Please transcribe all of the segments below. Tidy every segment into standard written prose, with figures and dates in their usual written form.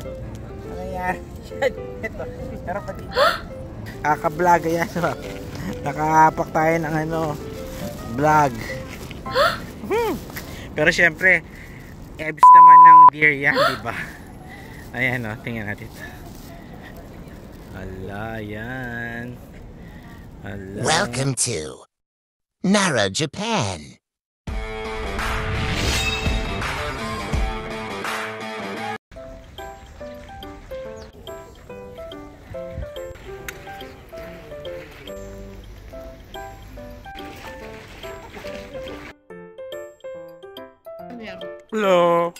Ano yan? Ito. Pero pati. Kaka-vlog yan. Nakapak tayo ng ano, vlog. Pero syempre, ebs naman ng deer yan, diba? Ayan o, tingnan natin. Ala, yan. Ala. Welcome to Nara, Japan. Hello.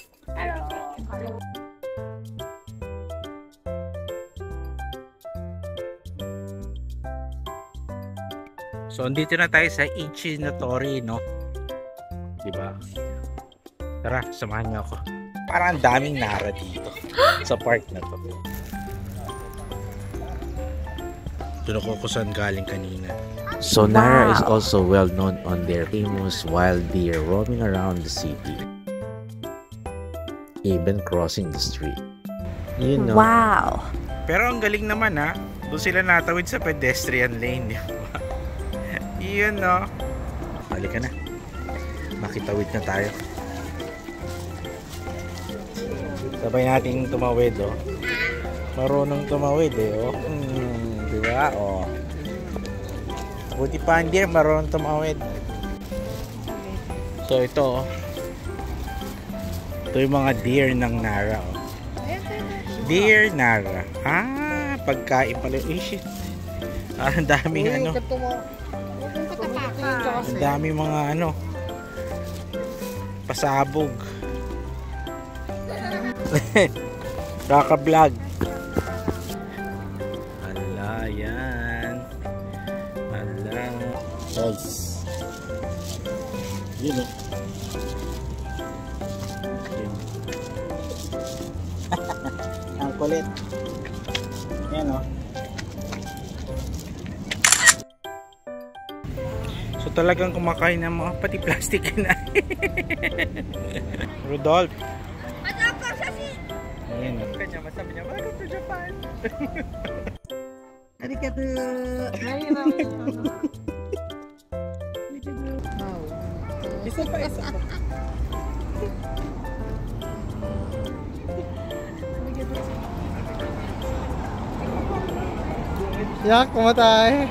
So, andito na tayo sa Ichinotori, no? Diba? Tara, samahan niyo ako. Parang ang daming Nara dito sa park na to. Doon ako kung saan galing kanina. So Nara is also well known on their famous wild deer roaming around the city, even crossing the street. You know. Wow! Pero ang galing naman ha, doon sila natawid sa pedestrian lane. Yun no. Halika na. Makitawid na tayo. Sabay nating tumawid oh. Marunong tumawid eh oh. Diba oh. Buti pa ang deer marunong tumawid. So ito oh. Ito yung mga deer ng Nara oh. Deer Nara. Ah, pagkain pala. Eh shit. Ah, ang daming ano. Ang dami mga ano pasabog. Kaka-vlog. Ala, yan. Ala. Guys. Yun o. Ang kulit. Yan o. So talagang kumakain ng mga pati plastic na. Rudolph. Ayan. Kanya masabi niya, welcome to Japan. Arigato. Isa pa. Yak, kumatay.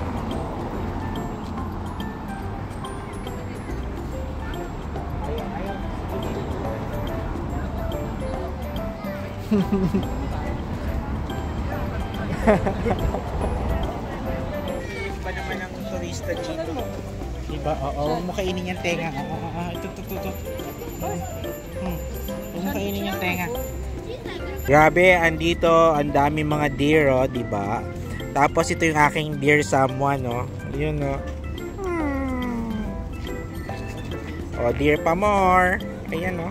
Pa naman ang turista dito. Diba? Oo, huwag mo kainin yung tenga. Ito. Huwag mo kainin yung tenga. Grabe, andito, ang dami mga deer, oh, diba? Tapos ito yung aking deer someone, oh. Yun, oh. Oh, deer pa more. Ayan, oh.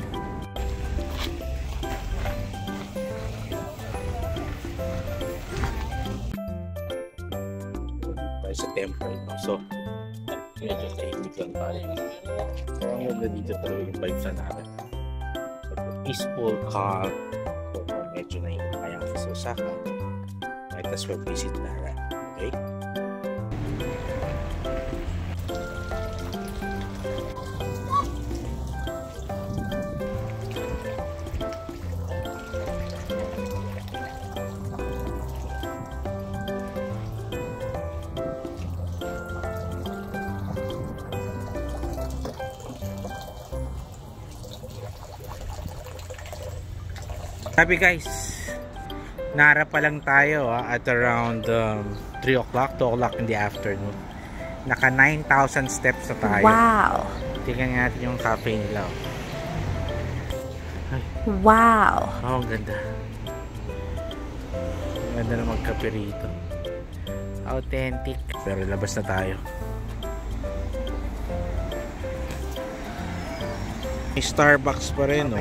Sa temple, no? So medyo tahimik lang tayo. So ang ganda dito talaga yung vibes na natin. Peaceful, calm. So medyo naiinip kaya ako sa Osaka. Might as well visit Nara. Okay? Sabi guys, Nara pa lang tayo at around 3 o'clock, 2 o'clock in the afternoon. Naka 9,000 steps na tayo. Wow! Tingnan natin yung cafe nila. Ay. Wow! Oh, ang ganda. Ang ganda na magkape rito. Authentic. Pero labas na tayo. May Starbucks pa rin, no?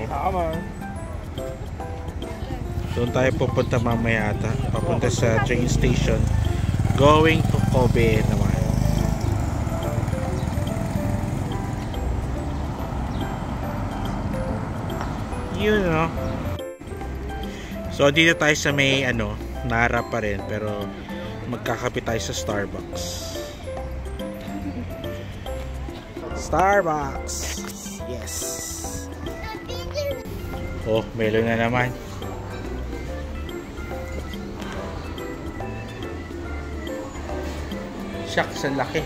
Doon tayo pupunta mamaya ata. Papunta sa train station. Going to Kobe naman. Yun, no? So dito tayo sa may Nara pa rin, pero magkakape tayo sa Starbucks. Starbucks! Yes! Oh, melon na naman. Shucks, ang laki.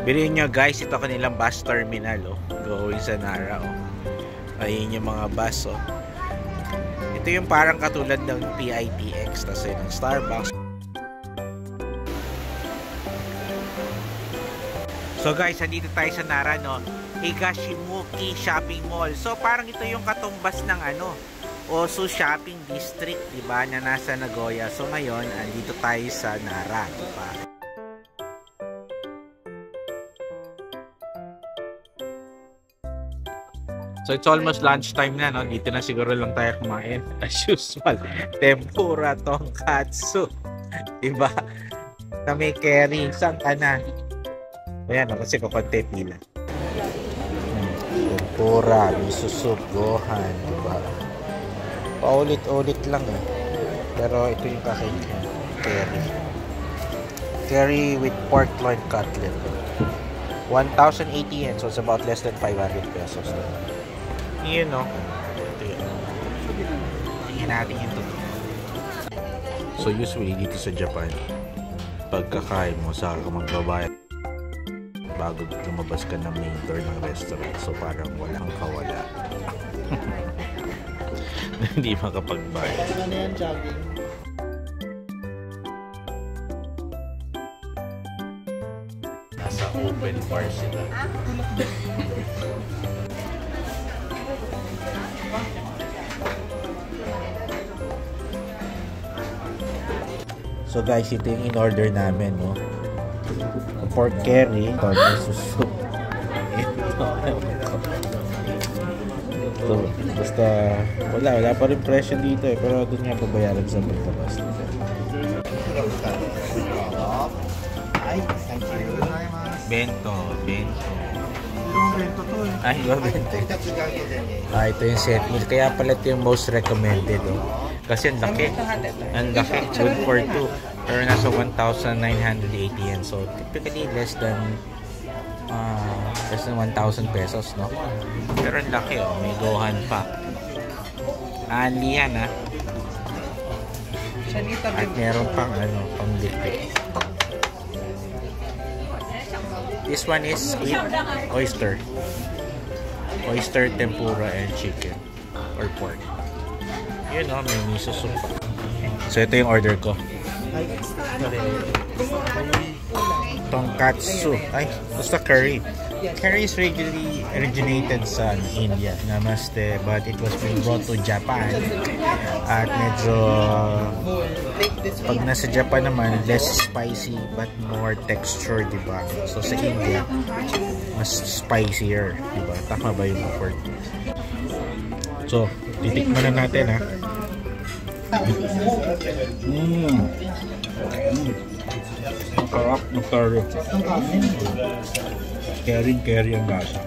Bilhin nyo guys, ito kanilang bus terminal going sa Nara. Ayun yung mga bus. Ito yung parang katulad ng PITX, tas yun ng Starbucks. So guys, andito tayo sa Nara, Higashimuki Shopping Mall. So parang ito yung katumbas ng Osu Shopping District, diba, na nasa Nagoya. So ngayon, andito tayo sa Nara, diba? So it's almost lunchtime na, dito na siguro lang tayo kumain. As usual, tempura, tonkatsu, diba? Na may curry, saan ka na? Ayan, kasi kukonte pila. Tempura, miso soup, gohan, diba? Paulit-ulit lang Pero ito yung kakain niya, curry. Curry with pork loin cutlet. 1,080 yen, so it's about less than 500 pesos. Yun ito yun. Tingnan natin yung totoo. So usually dito sa Japan, pagkakain mo, saka ka magbabayad bago lumabas ka ng main door ng restaurant. So parang walang kawala. Hindi makapagbayad. Ano yan, jogging? Nasa open bar sila. So guys, ito yung in-order namin, pork curry, miso soup. So, basta wala pa rin presyo dito pero doon nga babayaran sa pagtabas. Bento. Ay, iba bento. Ito yung set meal. Kaya pala ito yung most recommended. Kasi ang laki. Good for two. Pero nasa 1,980 yen. So, typically less than 1,000 pesos, no? Pero ang laki, may gohan pa. Anli yan, At meron pang pang liquid. This one is squid, oyster, tempura, and chicken or pork. Yun, may miso soup. So ito yung order ko. Tonkatsu. Basta curry. Curry is regularly originated sa India, namaste, but it was being brought to Japan. At medyo pag nasa Japan naman, less spicy but more texture, diba? So sa India, mas spicier, diba? Tama ba yung word? So, titikman na natin, Sarap ng curry. Caring ang lasa.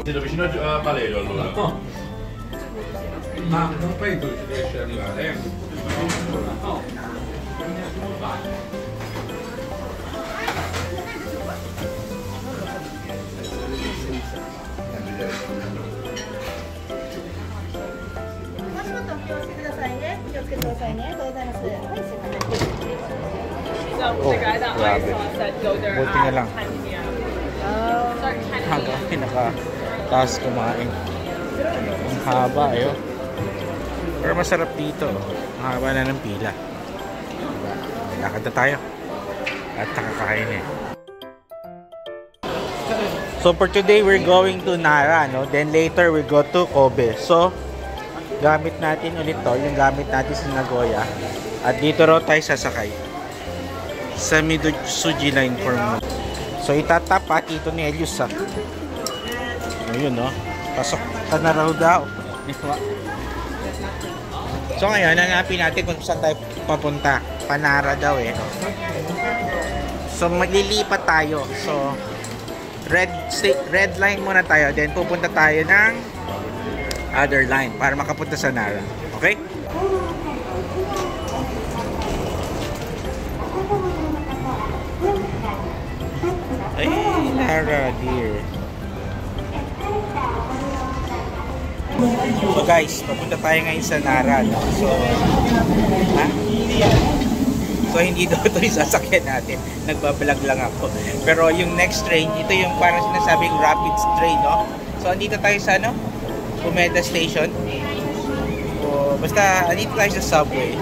Siete vicino a Valerio allora? No. Ma non penso ci riesce ad arrivare, No. Grabe. Buti na lang. Hanggang pinaka-taas kumain. Ang haba, Pero masarap dito. Ang haba na ng pila. Diba? Lakad na tayo. At nakakain So for today, we're going to Nara, Then later, we go to Kobe. So, gamit natin ulit to. Yung gamit natin sa Nagoya. At dito raw tayo sasakay. Sa Midotsuji Line for me. So itatap pa Tito Nelius ha. Ayun no. Pasok ka na raw daw. So ngayon, hanapin natin kung saan tayo papunta. Panara daw eh. So maglilipat tayo. So red line muna tayo. Then pupunta tayo ng other line para makapunta sa Nara. Okay? Ay, Nara dear. So guys, papunta tayo ngayon sa Nara, no? So, So hindi daw ito yung sasakyan natin. Nagbablog lang ako. Pero yung next train, ito yung parang sinasabing rapid train, no? So andito tayo sa ano? Umeda Station. So basta andito tayo sa subway.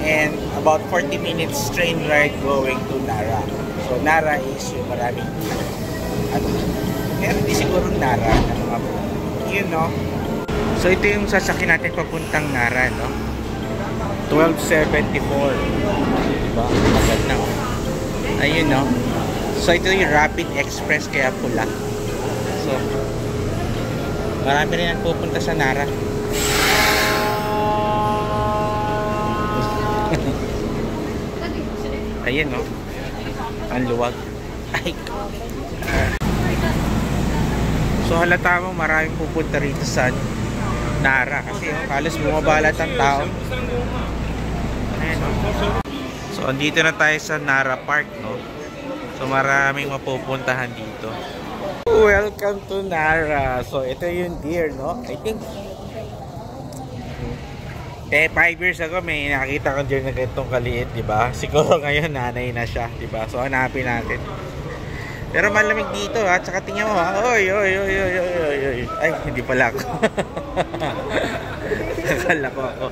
And about 40 minutes train ride going to Nara. So Nara is yung maraming at meron din siguro Nara na mga yun, no? So ito yung sasakyan natin papuntang Nara, no? 1274. Diba? Agad na, oh. Ayun, no? So ito yung Rapid Express kaya pula. So marami rin ang pupunta sa Nara. Ayun, no? Ang luwag. Ay. So halata mo maraming pupunta rito sa Nara kasi halos bumabalat ang tao. Ayan, no? So andito na tayo sa Nara Park, no? So maraming mapupuntahan dito. Welcome to Nara. So ito yung deer, no? I think 5 years ago may nakita ko deer na ganitong kaliit, di ba? Siguro ngayon nanay na siya, di ba? So hanapin natin. Pero malamig dito ha, tsaka tingnan mo ha. Oy. Ay, hindi pala ako. Akala ko ako.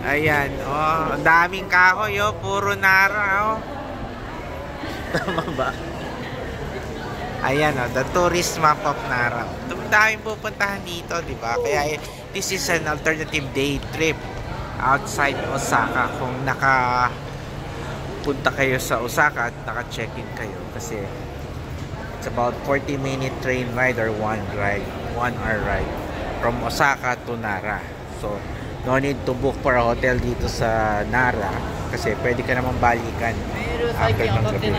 Ayan, oh, ang daming kahoy, oh, puro Nara, oh. Tama ba? Ayan, oh, the tourist map of Nara. Daming pupuntahan dito, di ba? Kaya this is an alternative day trip outside Osaka kung nakapunta kayo sa Osaka at naka-check-in kayo kasi it's about 40-minute train ride or 1 hour ride from Osaka to Nara. So no need to book for a hotel dito sa Nara kasi pwede ka naman balikan after ng gabi.